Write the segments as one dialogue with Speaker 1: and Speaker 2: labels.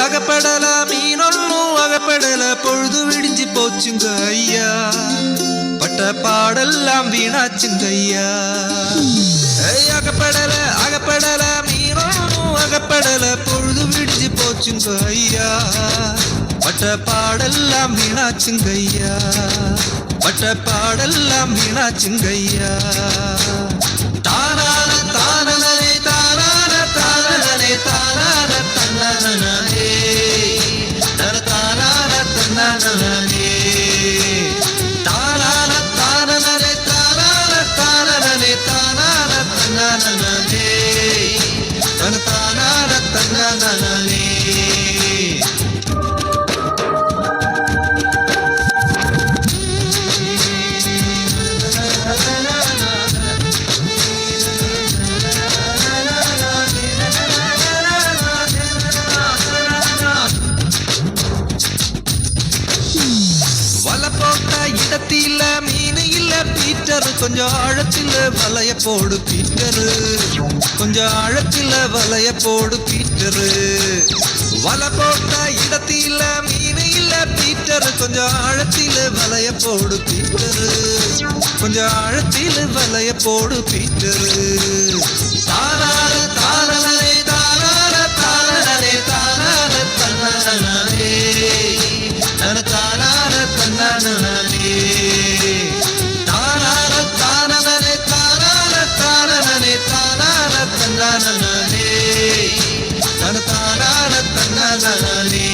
Speaker 1: அகப்படல மீனொன்னும் அகப்படல பொழுது விடிஞ்சு போச்சுங்க ஐயா பட்ட பாடெல்லாம் வீணாச்சுங்க ஐயா அகப்படல மீனொன்னும் அகப்படல பொழுது விடிஞ்சு போச்சுங்க ஐயா பட்ட பாடெல்லாம் வீணாச்சுங்க ஐயா பட்ட பாடெல்லாம் வீணாச்சுங்க ஐயா தானான தானே தானான தானே தானான தன்னே தானான தன்னே தானான தானே தானான தானே தானான தன்னே தானான தன்னே இடத்தில மீன் இல்ல பீட்டர் கொஞ்சம் ஆழத்தில வலைய போடு பீட்டர் கொஞ்சம் ஆழத்தில வலைய போடு பீட்டர் வலை போட்ட இடத்தில மீன் இல்ல பீட்டர் கொஞ்சம் ஆழத்தில வலைய போடு பீட்டர் கொஞ்சம் ஆழத்தில வலைய போடு பீட்டர் தானான தானே தானான தானே தானான தன்னே தானான தன்னே தானான தானே தானான தானே தானான தன்னே தானான தன்னே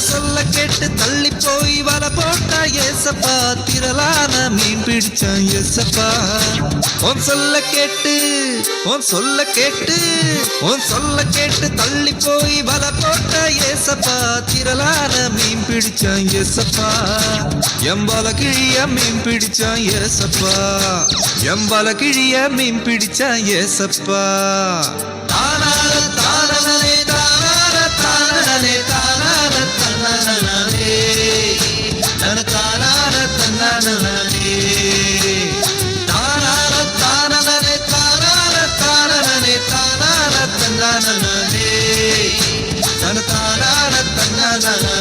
Speaker 1: சொல்ல கேட்டு தள்ளி போய் வலை போட்டா ஏசப்பா திரளான மீன் பிடிச்சான் ஏசப்பா உன் சொல்ல கேட்டு தள்ளி போய் வலை போட்டா ஏசப்பா திரளான மீன் பிடிச்சான் ஏசப்பா எம்பல கிழிய மீன் பிடிச்சான் ஏசப்பா எம்பல கிழிய மீன் பிடிச்சான் ஏசப்பா தானான தானே தானான தானே தானான தன்னே தானான தன்னே தானான தானே தானான தானே தானான தன்னே தானான தன்னே